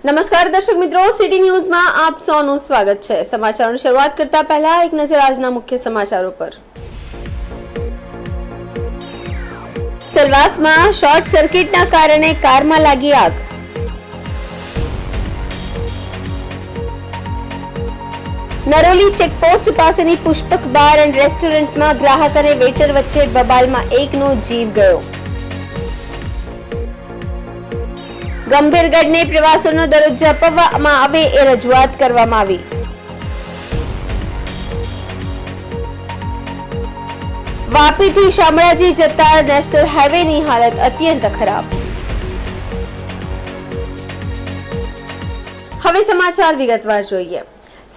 નમસ્કાર દર્શક મિત્રો, સિટી ન્યૂઝમાં આપ સૌનું સ્વાગત છે। સમાચારોની શરૂઆત કરતા પહેલા એક નજર આજના મુખ્ય સમાચારો પર। સેલવાસમાં શોર્ટ સર્કિટના કારણે કારમાં લાગી આગ। નરોલી ચેકપોસ્ટ પાસેની પુષ્પક બાર એન્ડ રેસ્ટોરન્ટમાં ગ્રાહક અને વેટર વચ્ચે બબાલમાં એકનો જીવ ગયો। ગંભીરગઢને પ્રવાસીઓનો દરજ્જો આપવામાં આવે એ રજૂઆત કરવામાં આવી। વાપીથી શામળાજી જતા નેશનલ હાઈવેની હાલત અત્યંત ખરાબ। હવે સમાચાર વિગતવાર જોઈએ।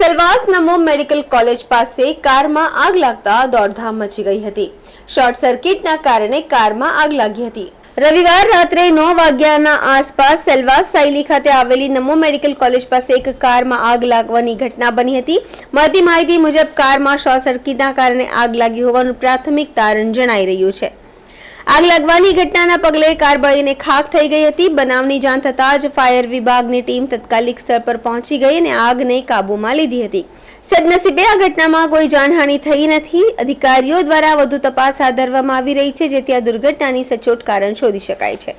સેલવાસ નમો મેડિકલ કોલેજ પાસે કારમાં આગ લાગતા દોડધામ મચી ગઈ હતી। શોર્ટ સર્કિટના કારણે કારમાં આગ લાગી હતી। રવિવાર રાત્રે 9 વાગ્યાના આસપાસ સેલવાસ સાયલી ખાતે આવેલી નમો મેડિકલ કોલેજ પાસે એક કારમાં આગ લાગવાની ઘટના બની હતી। મળતી માહિતી મુજબ કારમાં શોર્ટ સર્કિટના કારણે આગ લાગી હોવાનું પ્રાથમિક તારણ જણાઈ રહ્યું છે। આગ લાગવાની ઘટનાના પગલે કાર બળીને ખાખ થઈ ગઈ હતી। બનાવની જાણ થતાં જ ફાયર વિભાગની ટીમ તાત્કાલિક સ્થળ પર પહોંચી ગઈ અને આગને કાબૂમાં લીધી હતી। સદનસીબે આ ઘટનામાં કોઈ જાનહાનિ થઈ નથી। અધિકારીઓ દ્વારા વધુ તપાસ હાથ ધરવામાં આવી રહી છે, જેથી આ દુર્ઘટનાની સચોટ કારણ શોધી શકાય છે।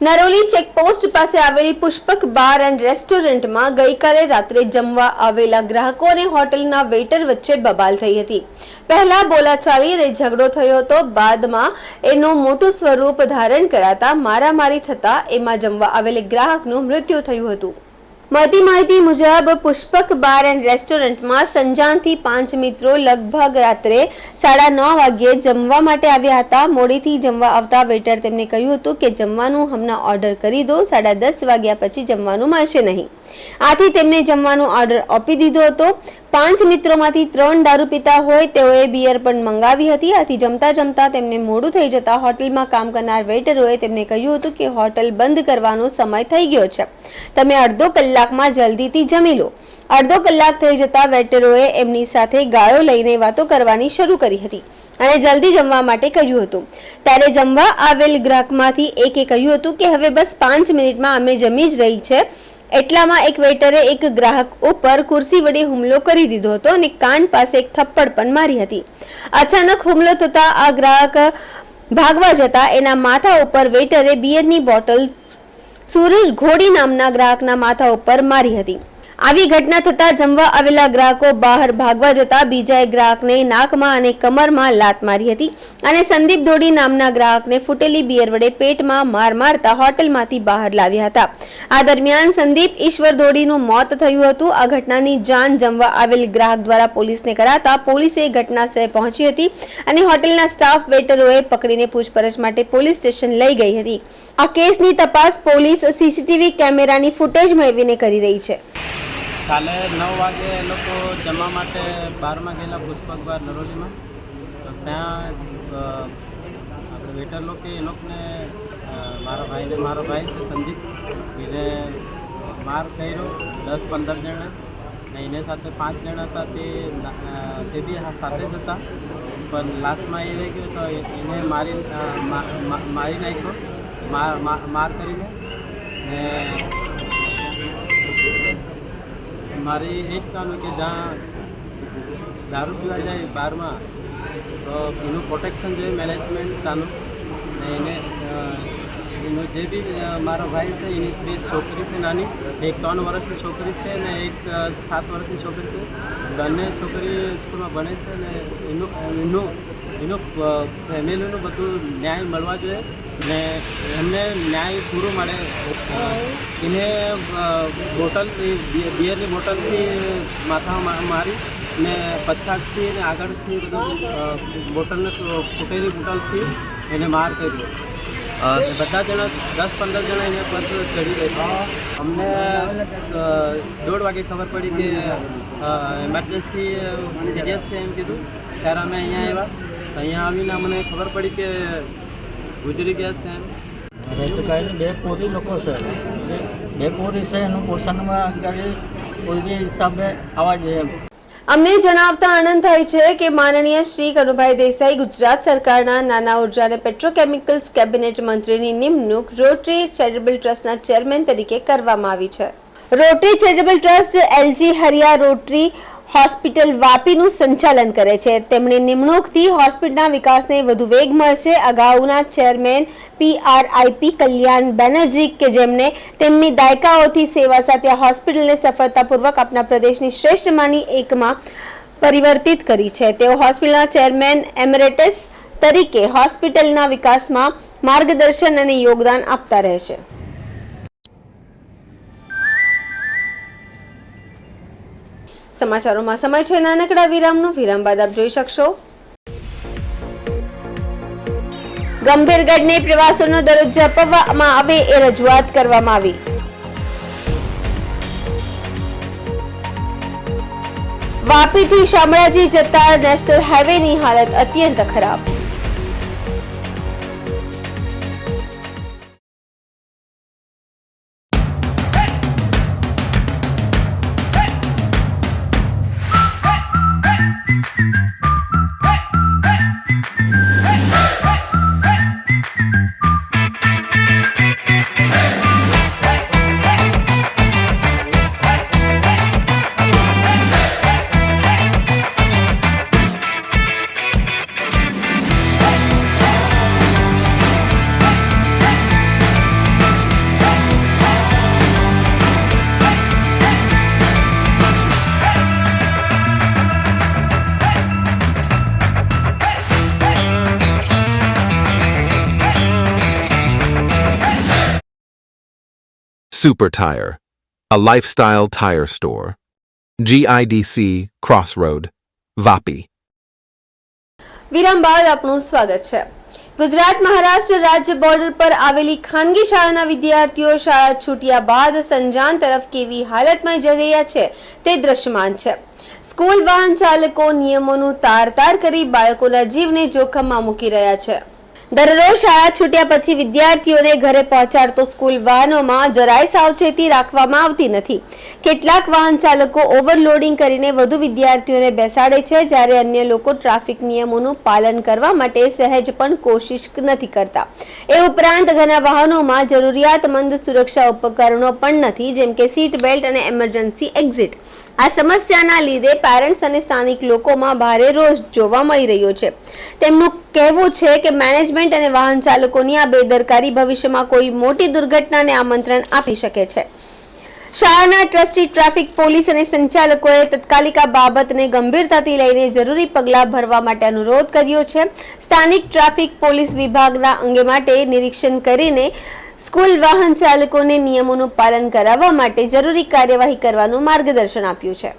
નરોલી ચેકપોસ્ટ પાસે આવેલી પુષ્પક બાર એન્ડ રેસ્ટોરન્ટમાં ગઈકાલે રાત્રે જમવા આવેલા ગ્રાહકો અને હોટલના વેટર વચ્ચે બબાલ થઈ હતી। પહેલા બોલાચાલી અને ઝઘડો થયો હતો। બાદમાં એનું મોટું સ્વરૂપ ધારણ કરાતા મારામારી થતા એમાં જમવા આવેલ ગ્રાહકનું મૃત્યુ થયું હતું। મળતી માહિતી મુજબ પુષ્પક બાર એન્ડ રેસ્ટોરન્ટમાં સંજાણથી 5 મિત્રો લગભગ રાત્રે 9:30 વાગ્યે જમવા માટે આવ્યા હતા। મોડેથી જમવા આવતા વેટર તેમને કહ્યું હતું કે જમવાનું હમણાં ઓર્ડર કરી દો, 10:30 વાગ્યા પછી જમવાનું મળશે નહીં। આથી તેમને જમવાનું ઓર્ડર આપી દીધો હતો। 5 મિત્રોમાંથી 3 દારૂ પીતા હોય તેઓએ બિયર પણ મંગાવી હતી। આથી જમતા જમતા તેમને મોડું થઈ જતા હોટલમાં કામ કરનાર વેટરોએ તેમને કહ્યું હતું કે હોટલ બંધ કરવાનો સમય થઈ ગયો છે, તમે અડધો કલાકમાં જલ્દીથી જમી લો। અડધો કલાક થઈ જતા વેટરોએ એમની સાથે ગાળો લઈને વાતો કરવાની શરૂ કરી હતી અને જલ્દી જમવા માટે કહ્યું હતું। ત્યારે જમવા આવેલ ગ્રાહકમાંથી એકે કહ્યું હતું કે હવે બસ 5 મિનિટમાં અમે જમી જ રહી છે। એટલામાં એક વેટરે એક ગ્રાહક ઉપર ખુરશી વડે હુમલો કરી દીધો હતો અને કાન પાસે એક થપ્પડ પણ મારી હતી। અચાનક હુમલો થતા આ ગ્રાહક ભાગવા જતા એના માથા ઉપર વેટરે બિયરની બોટલ સુરેશ ઘોડી નામના ગ્રાહકના માથા ઉપર મારી હતી। આવી ઘટના થતા જમવા આવેલા ગ્રાહકો બહાર ભાગવા જતા બીજા એક ગ્રાહકને નાકમાં અને કમરમાં લાત મારી હતી અને સંદીપ ધોડી નામના ગ્રાહકને ફૂટેલી બિયર વડે પેટમાં માર મારતા હોટલમાંથી બહાર લાવ્યા હતા। આ દરમિયાન સંદીપ ઈશ્વર ધોડીનું મોત થયું હતું। આ ઘટનાની જાણ જમવા આવેલ ગ્રાહક દ્વારા પોલીસને કરાતા પોલીસે ઘટનાસ્થળે પહોંચી હતી અને હોટલના સ્ટાફ વેટરોએ પકડીને પૂછપરછ માટે પોલીસ સ્ટેશન લઈ ગઈ હતી। આ કેસની તપાસ પોલીસ સીસીટીવી કેમેરાની ફૂટેજ મેળવીને કરી રહી છે। કાલે 9 વાગે એ લોકો જમવા માટે બારમાં ગયેલા પુષ્પક બાર નરોલીમાં, તો ત્યાં આપણે વેટર લોકો એ લોકોને મારો ભાઈ છે સંદીપ, એને માર કર્યો 10-15 જણા ને એને સાથે 5 જણા હતા તે બી સાથે જ હતા, પણ લાસ્ટમાં એ રહી ગયો તો એને મારી નાખ્યો માર કરીને ને મારી એ જ કામ કે જ્યાં દારૂ પીવા જાય બારમાં તો એનું પ્રોટેક્શન જોઈએ મેનેજમેન્ટ કાનું ને એનો જે બી મારો ભાઈ છે એની 2 છોકરી છે નાની, એક 3 વર્ષની છોકરી છે ને એક 7 વર્ષની છોકરી છે। બંને છોકરી સ્કૂલમાં ભણે છે ને એનું ફેમિલીનું બધું ન્યાય મળવા જોઈએ ને એમને ન્યાય પૂરો મળે। એને બોટલ બિયરની બોટલથી માથામાં મારી ને પછાડથી ને આગળથી બધું બોટલને ફૂટેલી બોટલથી એને માર કર્યો। બધા જણા 10-15 જણા એના પર ચડી ગયા. અમને 1:30 વાગે ખબર પડી કે એમરજન્સી સિરિયસ છે એમ કીધું. ત્યારે અમે અહીંયા આવ્યા. અહીંયા આવીને અમને ખબર પડી કે ગુજરી ગયા છે એમ. હવે તો કાંઈ બે પોરી લોકો છે, બે પોરી છે એનું પોષણમાં કોઈ બી હિસાબે આવવા જોઈએ. અમને જણાવતા આનંદ થાય છે કે માનનીય શ્રી કનુભાઈ દેસાઈ ગુજરાત સરકારના નાના ઉર્જા અને પેટ્રોકેમિકલ્સ કેબિનેટ મંત્રીની નિમણૂક રોટરી ચેરિટેબલ ટ્રસ્ટના ચેરમેન તરીકે કરવામાં આવી છે. Rotary Charitable Trust LG Hariya Rotary Hospital વાપીનું સંચાલન કરે છે. તેમની નિમણૂકથી હોસ્પિટલના વિકાસને વધુ વેગ મળશે. અગાઉના ચેરમેન PRIP કલ્યાણ બેનર્જી કે જેમને તેમની દાયકાઓથી સેવા સાથે હોસ્પિટલને સફળતાપૂર્વક આપણા પ્રદેશની શ્રેષ્ઠમાંની એકમાં પરિવર્તિત કરી છે. તેઓ હોસ્પિટલના ચેરમેન એમરેટસ તરીકે હોસ્પિટલના વિકાસમાં માર્ગદર્શન અને યોગદાન આપતા રહેશે. સમાચારોમાં સમય છે નાનકડા વિરામનો. વિરામ બાદ આપ જોઈ શકશો ગંભીરગઢને પ્રવાસનનો દરજ્જો આપવામાં આવે એ રજૂઆત કરવામાં આવી. વાપીથી શામળાજી જતા નેશનલ હાઈવેની હાલત અત્યંત ખરાબ. Super Tire, a lifestyle tire store. GIDC Crossroad, Vapi. વિરામ બાદ આપનું સ્વાગત છે. ગુજરાત મહારાષ્ટ્ર રાજ્ય બોર્ડર પર આવેલી ખાનગી શાળાના વિદ્યાર્થીઓ શાળા છૂટ્યા બાદ સંજાન તરફ કેવી હાલતમાં જઈ રહ્યા છે તે દ્રશ્યમાન છે. સ્કૂલ વાહન ચાલકો નિયમોનું તાર કરી બાળકોના જીવને જોખમમાં મૂકી રહ્યા છે. દરરોજ શાળા છૂટ્યા પછી વિદ્યાર્થીઓને ઘરે પહોંચાડતો સ્કૂલ વાહનોમાં જરાય સાવચેતી રાખવામાં આવતી નથી. કેટલાક વાહન ચાલકો ઓવરલોડિંગ કરીને વધુ વિદ્યાર્થીઓને બેસાડે છે, જ્યારે અન્ય લોકો ટ્રાફિક નિયમોનું પાલન કરવા માટે સહેજ પણ કોશિશ નથી કરતા. એ ઉપરાંત ઘણા વાહનોમાં જરૂરિયાતમંદ સુરક્ષા ઉપકરણો પણ નથી, જેમ કે સીટ બેલ્ટ અને એમરજન્સી એક્ઝિટ. આ સમસ્યાના લીધે પેરેન્ટ્સ અને સ્થાનિક લોકોમાં ભારે રોષ જોવા મળી રહ્યો છે. તેમનું કહેવું છે કે મેનેજમેન્ટ અને વાહન ચાલકોની આ બેદરકારી ભવિષ્યમાં કોઈ મોટી દુર્ઘટનાને આમંત્રણ આપી શકે છે. શાળાના ટ્રસ્ટી, ટ્રાફિક પોલીસ અને સંચાલકોએ તત્કાલિક આ બાબતને ગંભીરતાથી લઈને જરૂરી પગલાં ભરવા માટે અનુરોધ કર્યો છે. સ્થાનિક ટ્રાફિક પોલીસ વિભાગના અંગે માટે નિરીક્ષણ કરીને સ્કૂલ વાહન ચાલકોને નિયમોનું પાલન કરાવવા માટે જરૂરી કાર્યવાહી કરવાનું માર્ગદર્શન આપ્યું છે.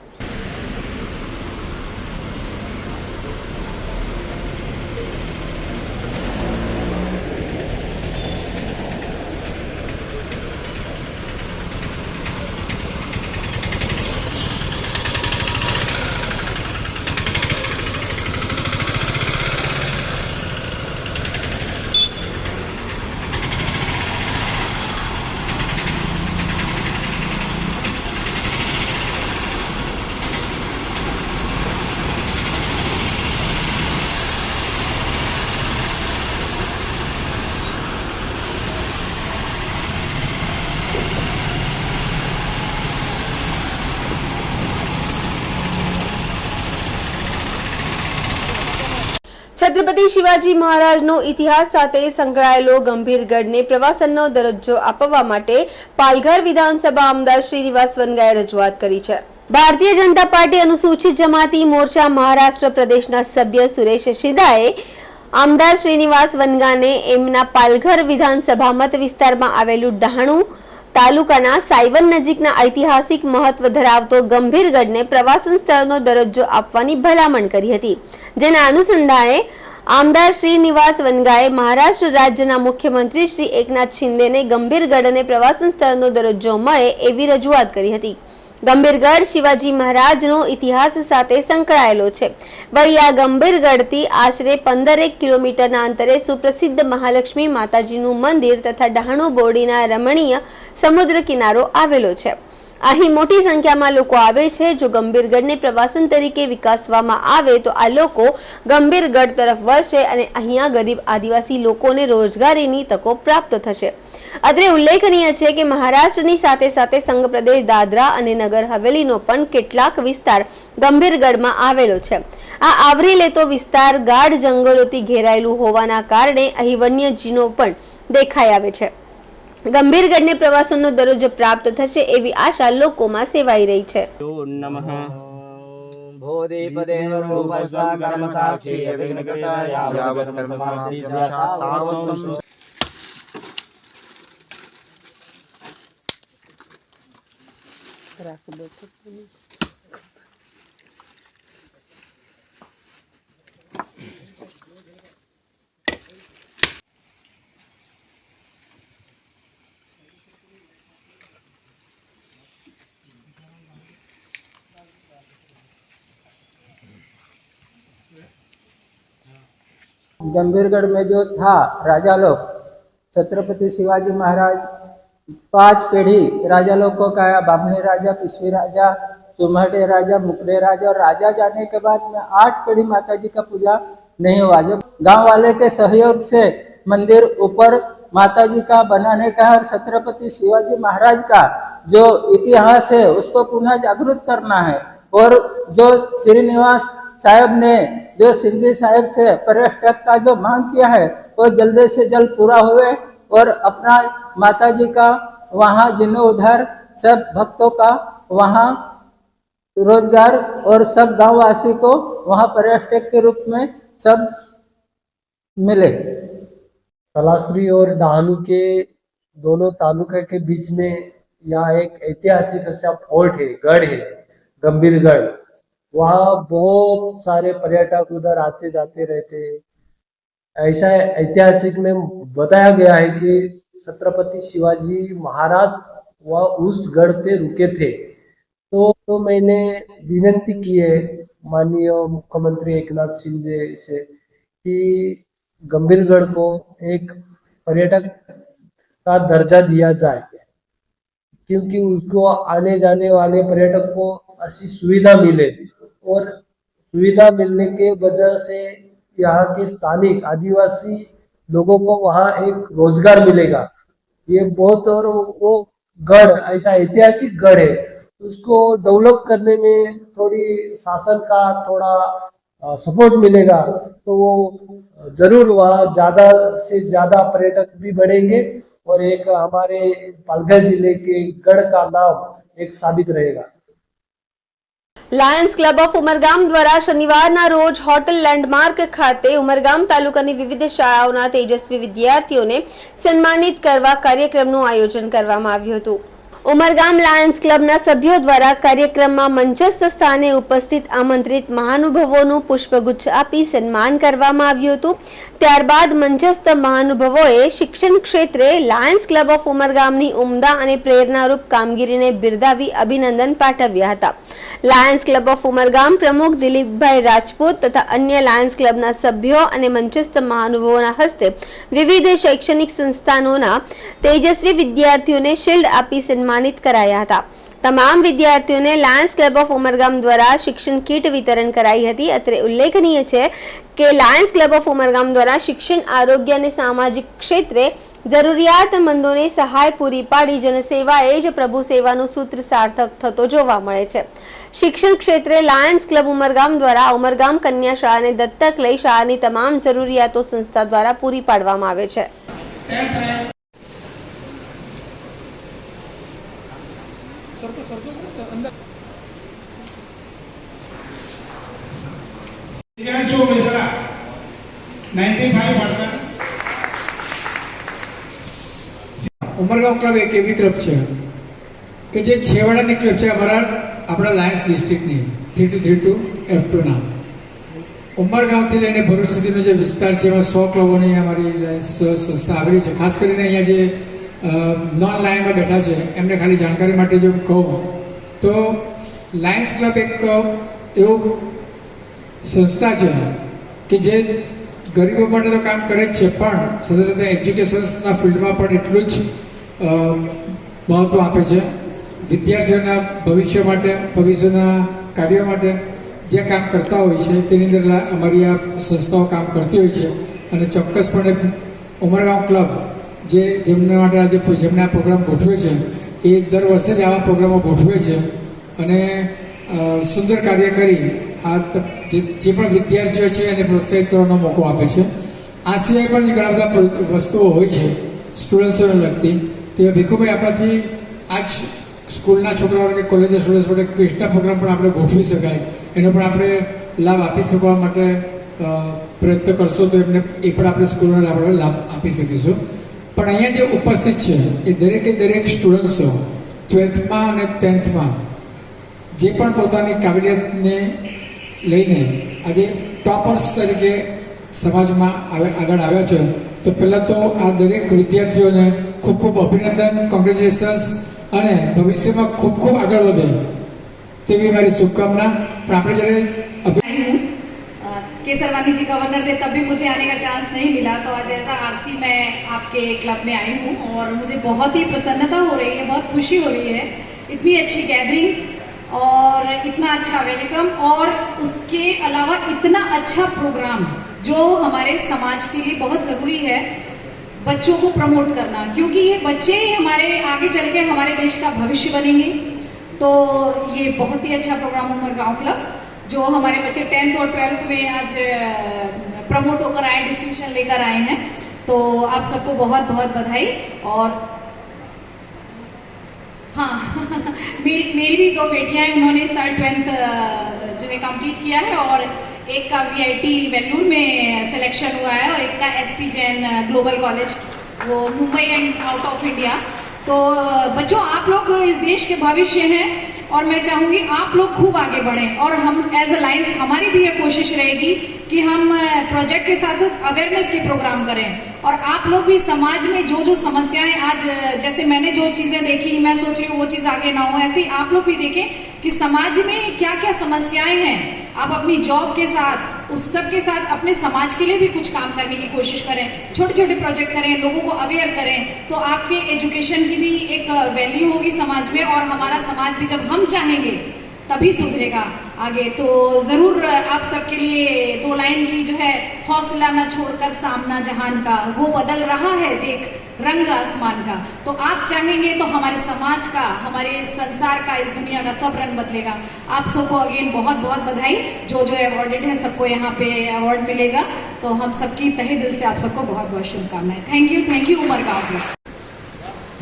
છત્રપતિ શિવાજી મહારાજનો ઇતિહાસ સાથે સંકળાયેલો ગંભીરગઢને પ્રવાસનનો દરજ્જો આપવા માટે પાલઘર વિધાનસભા આમદાર શ્રીનિવાસ વનગાએ રજૂઆત કરી છે. ભારતીય જનતા પાર્ટી અનુસૂચિત જમાતી મોરચા મહારાષ્ટ્ર પ્રદેશના સભ્ય સુરેશ શિદાએ આમદાર શ્રીનિવાસ વનગાને એમના પાલઘર વિધાનસભા મત વિસ્તારમાં આવેલું ડહાણુ તાલુકાના સાયવન નજીકના ઐતિહાસિક મહત્વ ધરાવતો ગંભીરગઢને પ્રવાસન સ્થળનો દરજ્જો આપવાની ભલામણ કરી હતી, જેના અનુસંધાને આમદાર શ્રીનિવાસ વનગાએ મહારાષ્ટ્ર રાજ્યના મુખ્યમંત્રી શ્રી એકનાથ શિંદેને ગંભીરગઢ અને પ્રવાસન સ્થળનો દરજ્જો મળે એવી રજૂઆત કરી હતી. ગંભીરગઢ શિવાજી મહારાજનો ઇતિહાસ સાથે સંકળાયેલો છે. વળી આ ગંભીરગઢથી આશરે 15 કિલોમીટરના અંતરે સુપ્રસિદ્ધ મહાલક્ષ્મી માતાજીનું મંદિર તથા ડહાણુ બોરડીના રમણીય સમુદ્ર કિનારો આવેલો છે. અહીં મોટી સંખ્યામાં લોકો આવે છે. જો ગંભીરગઢને પ્રવાસન તરીકે વિકાસવામાં આવે તો આ લોકો ગંભીરગઢ તરફ વળશે અને અહીંયા ગરીબ આદિવાસી લોકોને રોજગારીની તકો પ્રાપ્ત થશે. અત્રે ઉલ્લેખનીય છે કે મહારાષ્ટ્રની સાથે સાથે સંઘ પ્રદેશ દાદરા અને નગર હવેલીનો પણ કેટલાક વિસ્તાર ગંભીરગઢમાં આવેલો છે. આ આવરી લેતો વિસ્તાર ગાઢ જંગલોથી ઘેરાયેલું હોવાના કારણે અહીં વન્યજીવો પણ દેખાઈ આવે છે. ગંભીરગઢને પ્રવાસનનો દરજ્જો પ્રાપ્ત થશે એવી આશા લોકોમાં સેવાઈ રહી છે. गंभीरगढ़ में जो था राजा लोग छत्रपति शिवाजी महाराज 5 पीढ़ी राजा लोग को कहा, बामनी राजा, पिशवी राजा, चुमहटे राजा, मुकड़े राजा और राजा जाने के बाद में 8 पीढ़ी माता जी का पूजा नहीं हुआ. जब गांव वाले के सहयोग से मंदिर ऊपर माता जी का बनाने का और छत्रपति शिवाजी महाराज का जो इतिहास है उसको पुनः जागृत करना है. और जो श्रीनिवास साहब ने जो सिंधी साहब से पर्यटक का जो मांग किया है वो जल्द से जल्द पूरा हुए और अपना माता जी का वहाँ जीर्णोद्धार सब भक्तों का वहाँ रोजगार और सब गांववासी को वहाँ पर्यटक के रूप में सब मिले. कलाश्री और डहाणू के दोनों तालुका के बीच में यहाँ एक ऐतिहासिक ऐसा फोर्ट है, गढ़ है गंभीरगढ़. वहाँ बहुत सारे पर्यटक उधर आते जाते रहते हैं. ऐसा ऐतिहासिक में बताया गया है कि छत्रपति शिवाजी महाराज वह उस गढ़ पे रुके थे. तो मैंने विनती की है माननीय मुख्यमंत्री एकनाथ शिंदे से कि गंभीरगढ़ को एक पर्यटक का दर्जा दिया जाए, क्योंकि उसको आने जाने वाले पर्यटक को अच्छी सुविधा मिले और सुविधा मिलने के वजह से यहाँ के स्थानिक आदिवासी लोगों को वहाँ एक रोजगार मिलेगा. ये बहुत, और वो गढ़ ऐसा ऐतिहासिक गढ़ है, उसको डेवलप करने में थोड़ी शासन का थोड़ा सपोर्ट मिलेगा तो वो जरूर वहाँ ज़्यादा से ज़्यादा पर्यटक भी बढ़ेंगे और एक हमारे पालघर जिले के गढ़ का नाम एक साबित रहेगा. લાયન્સ ક્લબ ઓફ ઉમરગામ દ્વારા શનિવારના રોજ હોટલ લેન્ડમાર્ક ખાતે ઉમરગામ તાલુકાની વિવિધ શાળાઓના તેજસ્વી વિદ્યાર્થીઓને સન્માનિત કરવા કાર્યક્રમનું આયોજન કરવામાં આવ્યું હતું. ઉમરગામ લાયન્સ ક્લબના સભ્યો દ્વારા કાર્યક્રમમાં મંચસ્થ સ્થાને ઉપસ્થિત આમંત્રિત મહાનુભાવોનું પુષ્પગુચ્છ આપી સન્માન કરવામાં આવ્યું હતું. ત્યારબાદ મંચસ્થ મહાનુભાવોએ શિક્ષણ ક્ષેત્રે લાયન્સ ક્લબ ઓફ ઉમરગામની ઉમદા અને પ્રેરણારૂપ કામગીરીને બિરદાવી અભિનંદન પાઠવ્યા હતા. લાયન્સ ક્લબ ઓફ ઉમરગામ પ્રમુખ દિલીપભાઈ રાજપૂત તથા અન્ય લાયન્સ ક્લબના સભ્યો અને મંચસ્થ મહાનુભાવોના હસ્તે વિવિધ શૈક્ષણિક સંસ્થાનોના તેજસ્વી વિદ્યાર્થીઓને શિલ્ડ આપી સન્માનિત કરાયા હતા. તમામ વિદ્યાર્થીઓને લાયન્સ ક્લબ ઓફ ઉમરગામ દ્વારા શિક્ષણ કીટ વિતરણ કરાઈ હતી. અત્રે ઉલ્લેખનીય છે કે લાયન્સ ક્લબ ઓફ ઉમરગામ દ્વારા શિક્ષણ, આરોગ્ય અને સામાજિક ક્ષેત્રે જરૂરિયાતમંદોને સહાય પૂરી પાડી જનસેવાએ જ પ્રભુ સેવાનું સૂત્ર સાર્થક થતો જોવા મળે છે. શિક્ષણ ક્ષેત્રે લાયન્સ ક્લબ ઉમરગામ દ્વારા ઉમરગામ કન્યા શાળાને દત્તક લઈ શાળાની તમામ જરૂરિયાતો સંસ્થા દ્વારા પૂરી પાડવામાં આવે છે. ઉમરગામ ક્લબ એક એવી ક્લબ છે કે જે છેવાડાની ક્લબ છે આપણા લાયન્સ ડિસ્ટ્રિક્ટની 3232 F2 ના. ઉમરગાંવથી લઈને ભરૂચ સુધીનો જે વિસ્તાર છે એમાં 100 ક્લબોની અમારી લાયન્સ સંસ્થા આવેલી છે. ખાસ કરીને અહીંયા જે નોન લાયનમાં બેઠા છે એમને ખાલી જાણકારી માટે જો કહું તો લાયન્સ ક્લબ એક એવું સંસ્થા છે કે જે ગરીબો માટે તો કામ કરે જ છે, પણ સાથે સાથે એજ્યુકેશન્સના ફિલ્ડમાં પણ એટલું જ મહત્ત્વ આપે છે. વિદ્યાર્થીઓના ભવિષ્ય માટે, ભવિષ્યના કાર્યો માટે જે કામ કરતા હોય છે તેની અંદર અમારી આ સંસ્થાઓ કામ કરતી હોય છે. અને ચોક્કસપણે ઉમરગાંવ ક્લબ જેમના માટે આજે જેમને આ પ્રોગ્રામ ગોઠવે છે એ દર વર્ષે જ આવા પ્રોગ્રામો ગોઠવે છે અને સુંદર કાર્ય કરી આ જે પણ વિદ્યાર્થીઓ છે એને પ્રોત્સાહિત કરવાનો મોકો આપે છે. આ સિવાય પણ જે ઘણા બધા વસ્તુઓ હોય છે સ્ટુડન્ટ્સોને લગતી, તે ભીખુભાઈ આપણાથી આ જ સ્કૂલના છોકરાઓ કે કોલેજના સ્ટુડન્ટ્સ માટે ક્વિઝના પ્રોગ્રામ પણ આપણે ગોઠવી શકાય, એનો પણ આપણે લાભ આપી શકવા માટે પ્રયત્ન કરશો તો એમને એ પણ આપણે સ્કૂલને આપણે લાભ આપી શકીશું. પણ અહીંયા જે ઉપસ્થિત છે એ દરેક સ્ટુડન્ટ્સો 12થમાં અને 10થમાં જે પણ પોતાની કાબિલિયતને લઈને આજે ટોપર્સ તરીકે સમાજમાં આગળ આવ્યા છે, તો પહેલાં તો આ દરેક વિદ્યાર્થીઓને ખૂબ ખૂબ અભિનંદન, કોંગ્રેચ્યુલેશન્સ, અને ભવિષ્યમાં ખૂબ ખૂબ આગળ વધે તેવી મારી શુभकामना. પણ આપણે જ્યારે केसरवानी जी गवर्नर थे तब भी मुझे आने का चांस नहीं मिला, तो आज ऐसा आरसी मैं आपके क्लब में आई हूँ और मुझे बहुत ही प्रसन्नता हो रही है, बहुत खुशी हो रही है. इतनी अच्छी गैदरिंग और इतना अच्छा वेलकम और उसके अलावा इतना अच्छा प्रोग्राम जो हमारे समाज के लिए बहुत ज़रूरी है, बच्चों को प्रमोट करना, क्योंकि ये बच्चे ही हमारे आगे चल के हमारे देश का भविष्य बनेंगे. तो ये बहुत ही अच्छा प्रोग्राम उमरगांव क्लब जो हमारे बच्चे 10th और 12th में आज प्रमोट होकर आए, डिस्टिंक्शन लेकर आए हैं. तो आप सबको बहुत बहुत बधाई. और हाँ मेरी भी 2 बेटियां हैं, उन्होंने इस साल 12th जो है कंप्लीट किया है और एक का VIT वेल्लूर में सिलेक्शन हुआ है और एक का SP जैन ग्लोबल कॉलेज वो Mumbai and out of India. तो बच्चों आप लोग इस देश के भविष्य हैं और मैं चाहूँगी आप लोग खूब आगे बढ़ें और हम एज अ लायंस हमारी भी ये कोशिश रहेगी कि हम प्रोजेक्ट के साथ साथ अवेयरनेस के प्रोग्राम करें और आप लोग भी समाज में जो समस्याएं आज जैसे मैंने जो चीज़ें देखी मैं सोच रही हूँ वो चीज़ आगे ना हो, ऐसे ही आप लोग भी देखें कि समाज में क्या क्या समस्याएं हैं. आप अपनी जॉब के साथ उस सब के साथ अपने समाज के लिए भी कुछ काम करने की कोशिश करें, छोटे छोटे प्रोजेक्ट करें, लोगों को अवेयर करें, तो आपके एजुकेशन की भी एक वैल्यू होगी समाज में और हमारा समाज भी जब हम चाहेंगे तभी सुधरेगा आगे. तो ज़रूर आप सबके लिए 2 लाइन की जो है, हौसला न छोड़कर सामना जहान का, वो बदल रहा है देख रंग आसमान का. तो आप चाहेंगे तो हमारे समाज का, हमारे संसार का, इस दुनिया का सब रंग बदलेगा. आप सबको अगेन बहुत बहुत बधाई. जो अवॉर्डेड है सबको यहाँ पे अवार्ड मिलेगा. तो हम सबकी तहे दिल से आप सबको बहुत बहुत शुभकामनाएं. Thank you Umargaon club.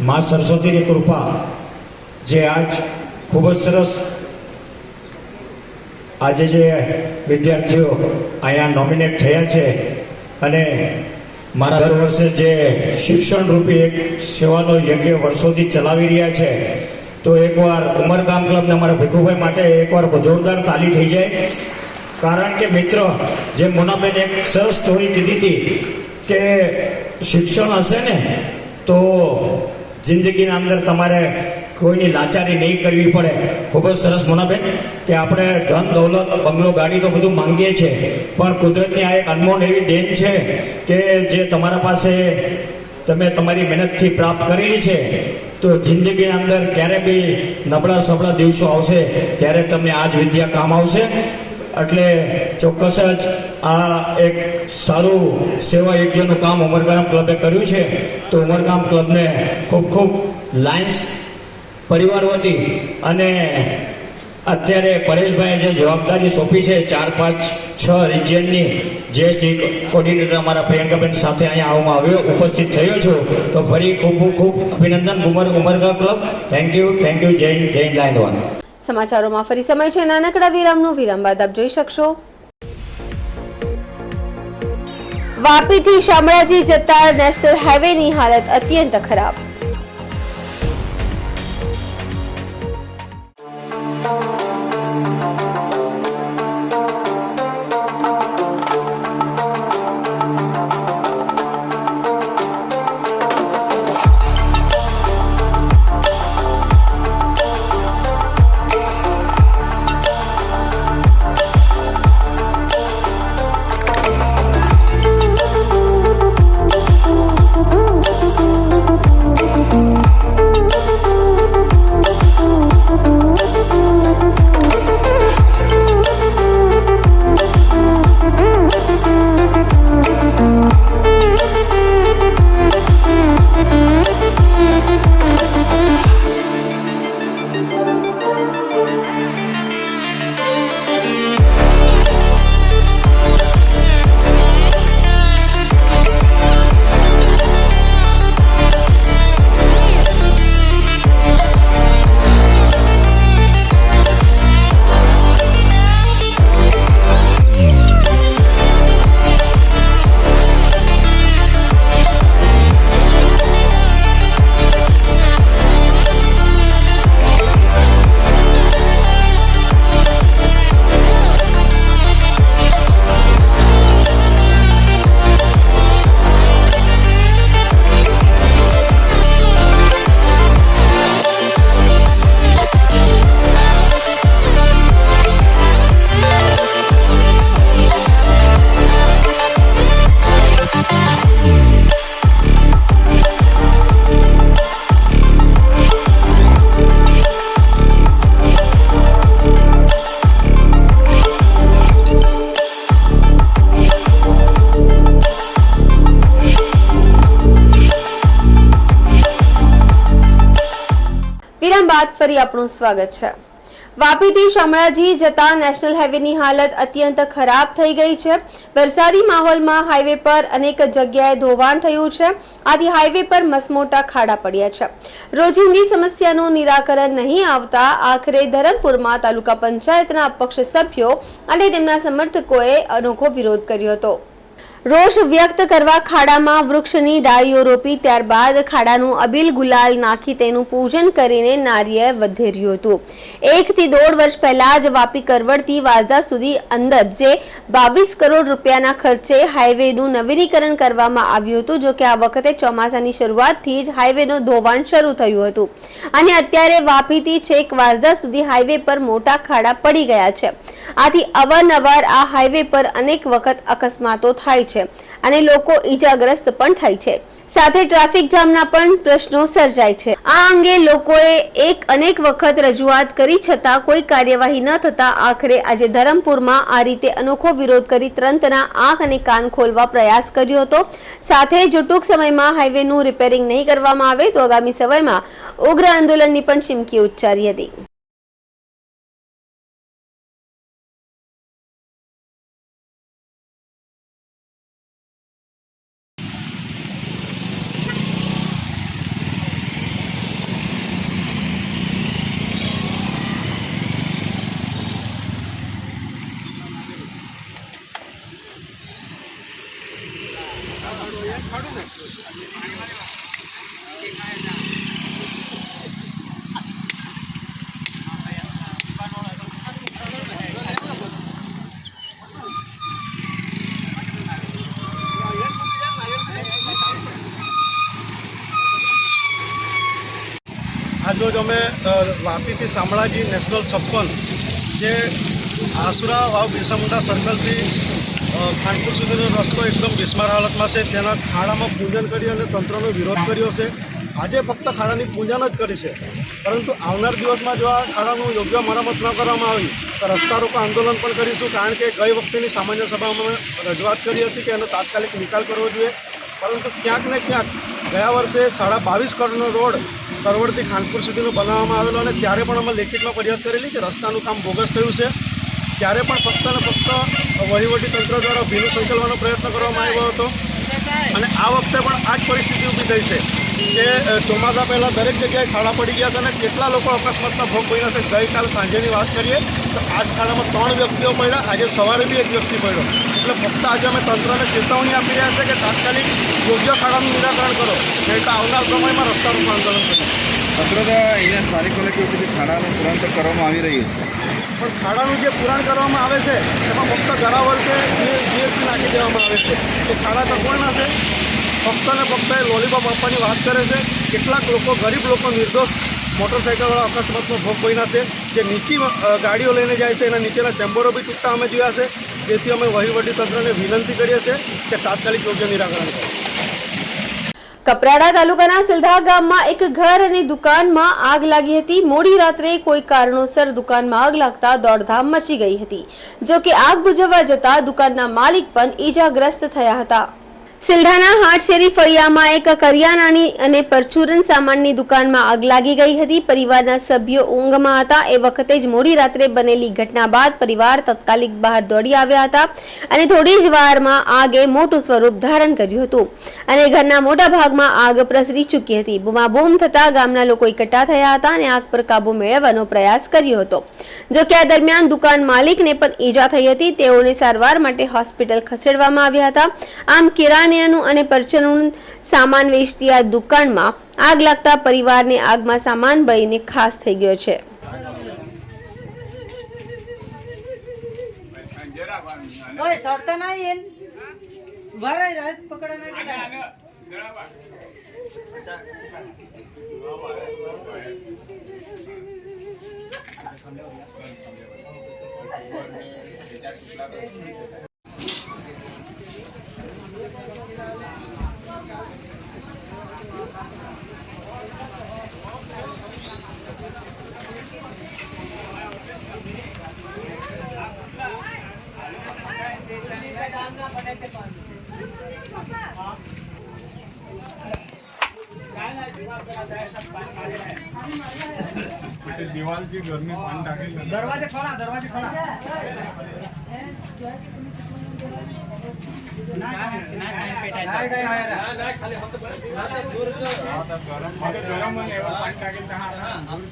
माँ सरस्वती की कृपा जे आज खूब ज सरस आज जे विद्यार्थीओ अहींया नॉमिनेट थया छे अने मारा दर वर्षे जे शिक्षण रूपी एक सेवानो यज्ञ वर्षोथी चलावी रह्या छे, तो एकवार उमरगाम क्लबने अमारा भीखुभाई माटे एकवार जोरदार ताली थई जाय. कारण के मित्र जे मोनाबेन एक सरस स्टोरी कीधी थी के शिक्षण हशे ने तो जिंदगीना अंदर तमारे कोईनी लाचारी नहीं करवी पड़े. खूब ज सरस मोनाबेन के आपणे धन दौलत बंगलो गाड़ी तो बधुं मांगीए छे, पण कुदरतनी आ एक अनमोल एवी देन छे के जे तमारा पासे तमे तमारी मेहनतथी प्राप्त करेली छे. तो जिंदगीना अंदर क्यारे बी नबळा सबळा दिवसो आवशे त्यारे तमने आज विद्या काम आवशे. એટલે ચોક્કસ જ આ એક સારું સેવા યજ્ઞનું કામ ઉમરગામ ક્લબે કર્યું છે. તો ઉમરગામ ક્લબને ખૂબ ખૂબ લાયન્સ પરિવાર વતી અને અત્યારે પરેશભાઈએ જે જવાબદારી સોંપી છે 4, 5, 6 રિજિયનની જીએસટી કોર્ડિનેટર અમારા પ્રિયંકાબેન સાથે અહીંયા આવવામાં આવ્યો, ઉપસ્થિત થયો છું. તો ફરી ખૂબ ખૂબ અભિનંદન ઉમરગામ ક્લબ. Thank you. જય લાયન્સ. સમાચારોમાં ફરી સમય છે નાનકડા વિરામનો. વિરામ બાદ આપ જોઈ શકશો વાપીથી શામળાજી જતા નેશનલ હાઈવેની હાલત અત્યંત ખરાબ. બાદ ફરી આપણું સ્વાગત છે। વાપીથી શામળાજી જતા નેશનલ હાઈવેની હાલત અત્યંત ખરાબ થઈ ગઈ છે। વરસાદી માહોલમાં હાઈવે પર અનેક જગ્યાએ ધોવાણ થયું છે। આથી હાઈવે પર મસમોટા ખાડા પડ્યા છે। રોજિંદી સમસ્યાનું નિરાકરણ નહીં આવતા આખરે ધરમપુરમાં તાલુકા પંચાયતના અપક્ષ સભ્યો અને તેમના સમર્થકોએ અનોખો વિરોધ કર્યો હતો। રોષ વ્યક્ત કરવા ખાડામાં વૃક્ષની ડાળીઓ રોપી ત્યારબાદ ખાડાનું અબીલ ગુલાલ નાખી તેનું પૂજન કરીને નારિયેળ વધેર્યું હતું। 1 થી 1.5 વર્ષ પહેલા જ વાપી કરવડથી વાંસદા સુધી અંદર જે 22 કરોડ રૂપિયાના ખર્ચે હાઈવેનું નવીનીકરણ કરવામાં આવ્યું હતું। જો કે આ વખતે ચોમાસાની શરૂઆતથી જ હાઈવેનું ધોવાણ શરૂ થયું હતું અને અત્યારે વાપીથી છેક વાંસદા સુધી હાઈવે પર મોટા ખાડા પડી ગયા છે। આથી અવારનવાર આ હાઈવે પર અનેક વખત અકસ્માતો થાય છે અને લોકો ઈજાગ્રસ્ત પણ થાય છે। સાથે ટ્રાફિક જામના પણ પ્રશ્નો સર્જાય છે। આ અંગે લોકોએ અનેક વખત રજૂઆત કરી છતાં કોઈ કાર્યવાહી ન થતા આખરે આજે ધરમપુરમાં આ રીતે અનોખો વિરોધ કરી તંત્રના આંખ અને કાન ખોલવા પ્રયાસ કર્યો હતો। સાથે જો ટૂંક સમયમાં હાઈવેનું રિપેરિંગ નહીં કરવામાં આવે તો આગામી સમયમાં ઉગ્ર આંદોલનની પણ ચીમકી ઉચ્ચારી હતી। આજરોજ અમે વાપીથી શામળાજી નેશનલ 56 જે આસુરા વાવ બિરસા મુંડા સર્કલથી ખાનપુર સુધીનો રસ્તો એકદમ બિસ્માર હાલતમાં છે। તેના ખાડામાં પૂજન કરી અને તંત્રનો વિરોધ કર્યો છે। આજે ફક્ત ખાડાની પૂજન જ કરી છે, પરંતુ આવનાર દિવસમાં જો આ ખાડાનું યોગ્ય મરામત ન કરવામાં આવી તો રસ્તા રોકો આંદોલન પણ કરીશું। કારણ કે ગઈ વખતેની સામાન્ય સભામાં રજૂઆત કરી હતી કે એનો તાત્કાલિક નિકાલ કરવો જોઈએ, પરંતુ ક્યાંક ને ક્યાંક ગયા વર્ષે 22.5 કરોડનો રોડ કરવડથી ખાનપુર સુધીનો બનાવવામાં આવેલો અને ત્યારે પણ અમે લેખિતમાં ફરિયાદ કરેલી કે રસ્તાનું કામ બોગસ થયું છે। ત્યારે પણ ફક્ત ને ફક્ત વહીવટી તંત્ર દ્વારા ભીનું સંકલવાનો પ્રયત્ન કરવામાં આવ્યો હતો અને આ વખતે પણ આ જ પરિસ્થિતિ ઊભી થઈ છે કે ચોમાસા પહેલાં દરેક જગ્યાએ ખાડા પડી ગયા છે અને કેટલા લોકો અકસ્માતના ભોગ બન્યા છે। ગઈકાલે સાંજેની વાત કરીએ તો આ જ ખાડામાં 3 વ્યક્તિઓ પડ્યા, આજે સવારે બી 1 વ્યક્તિ પડ્યો। એટલે ફક્ત આજે અમે તંત્રને ચેતવણી આપી રહ્યા છે કે તાત્કાલિક યોગ્ય ખાડાનું નિરાકરણ કરો, નહીં તો આવનાર સમયમાં રસ્તા રોકો આંદોલન કરીશું। પત્ર અહીંયા સ્થાનિકોને કહ્યું છે કે ખાડાનું પુરાણ તો કરવામાં આવી રહ્યું છે, પણ ખાડાનું જે પુરાણ કરવામાં આવે છે એમાં ફક્ત ગરાવર કે જીએસટી નાખી દેવામાં આવે છે, તો ખાડા તો કોણ નાશે? ફક્ત ને ફક્ત લોલીપોપ આપવાની વાત કરે છે। કેટલાક લોકો, ગરીબ લોકો, નિર્દોષ મોટરસાઇકલવાળા અકસ્માતનો ભોગ બન્યા છે। જે નીચી ગાડીઓ લઈને જાય છે એના નીચેના ચેમ્બરો બી તૂટતા અમે જોયા છે, જેથી અમે વહીવટી તંત્રને વિનંતી કરીએ છીએ કે તાત્કાલિક યોગ્ય નિરાકરણ કરે। કપરાડા તાલુકાના સિલધા ગામમાં એક ઘર અને દુકાનમાં આગ લાગી હતી। મોડી રાત્રે કોઈ કારણોસર દુકાનમાં આગ લાગતા દોડધામ મચી ગઈ હતી। જો કે આગ બુઝાવવા જતા દુકાનના માલિક પણ ઈજાગ્રસ્ત થયા હતા। સિલધાના હાટશેરી ફળિયામાં એક કરિયાણાની અને પરચુરન સામાનની દુકાનમાં આગ લાગી ગઈ હતી। પરિવારના સભ્યો ઊંઘમાં હતા। એ વખતે જ મોડી રાત્રે બનેલી ઘટના બાદ પરિવાર તાત્કાલિક બહાર દોડી આવ્યા હતા અને થોડી જ વારમાં આગે મોટું સ્વરૂપ ધારણ કર્યું હતું અને ઘરના મોટા ભાગમાં આગ પ્રસરી ચૂકી હતી। બૂમાબૂમ થતાં ગામના લોકો એકઠા થયા હતા અને આગ પર કાબુ મેળવવાનો પ્રયાસ કર્યો હતો। જો કે આ દરમિયાન દુકાન માલિકને પણ ઈજા થઈ હતી। તેઓને સારવાર માટે હોસ્પિટલ ખસેડવામાં આવ્યા હતા। આમ કિરાણાનું અને પરચુરન સામાન વેચતી આ દુકાનમાં આગ લાગતા પરિવારને આગમાં સામાન બળીને ખાસ થઈ ગયો છે। काय नाही દિવાલથી ઘરની પાણી ટાંકી દરવાજે ખોલા ગરમ એવા પાણી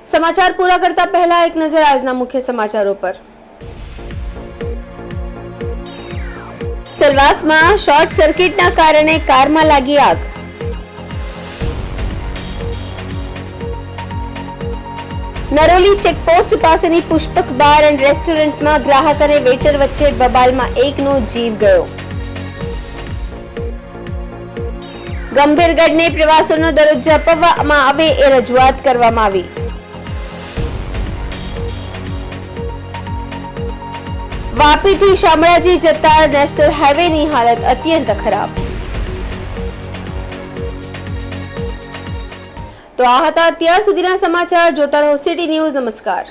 સમાચાર પૂરા કરતા પહેલા એક નજર આજના મુખ્ય સમાચારો પર। સેલવાસમાં શોર્ટ સર્કિટના કારણે કારમાં લાગી આગ। નરોલી ચેકપોસ્ટ પાસેની પુષ્પક બાર એન્ડ રેસ્ટોરન્ટમાં ગ્રાહક અને વેટર વચ્ચે બબાલમાં એકનો જીવ ગયો। ગંભીરગઢને પ્રવાસનનો દરજ્જો આપવામાં આવે એ રજૂઆત કરવામાં આવી। વાપીથી શામળાજી જતા નેશનલ હાઈવેની હાલત અત્યંત ખરાબ। તો આ હતા અત્યાર સુધીના સમાચાર। જોતા રહો સિટી ન્યૂઝ। નમસ્કાર।